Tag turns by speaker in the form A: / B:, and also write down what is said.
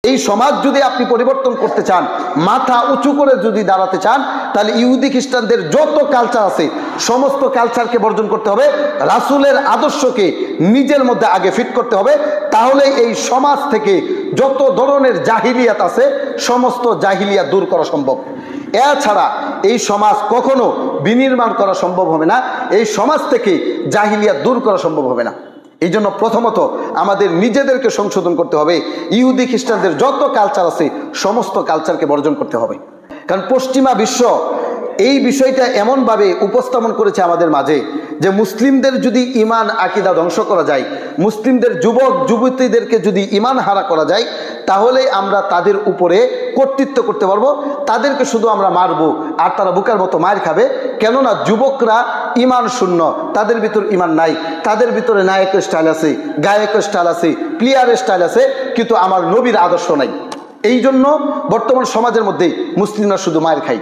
A: এই সমাজ যদি আপনি পরিবর্তন করতে চান, মাথা উঁচু করে যদি দাঁড়াতে চান, তাহলে ইহুদি খ্রিস্টানদের যত কালচার আছে সমস্ত কালচারকে বর্জন করতে হবে, রাসূলের আদর্শকে নিজের মধ্যে আগে ফিট করতে হবে। তাহলে এই সমাজ থেকে যত ধরনের জাহিলিয়াত আছে সমস্ত জাহিলিয়াত দূর করা সম্ভব। এছাড়া এই সমাজ কখনো বিনির্মাণ করা সম্ভব হবে না, এই সমাজ থেকে জাহিলিয়াত দূর করা সম্ভব হবে না। এই জন্য প্রথমত আমাদের নিজেদেরকে সংশোধন করতে হবে। ইহুদি খ্রিস্টানদের যত কালচার আছে সমস্ত কালচারকে বর্জন করতে হবে। কারণ পশ্চিমা বিশ্ব এই বিষয়টা এমনভাবে উপস্থাপন করেছে আমাদের মাঝে যে মুসলিমদের যদি ইমান আকিদা ধ্বংস করা যায়, মুসলিমদের যুবক যুবতীদেরকে যদি ইমান হারা করা যায়, তাহলে আমরা তাদের উপরে কর্তৃত্ব করতে পারবো, তাদেরকে শুধু আমরা মারবো আর তারা বুকার মতো মার খাবে। কেননা যুবকরা ইমান শূন্য, তাদের ভিতর ইমান নাই, তাদের ভিতরে নায়কের স্টাইল আছে, গায়কের স্টাইল আছে, প্লেয়ারের স্টাইল আছে, কিন্তু আমার নবীর আদর্শ নাই। এই জন্য বর্তমান সমাজের মধ্যে মুসলিমরা শুধু মার খায়।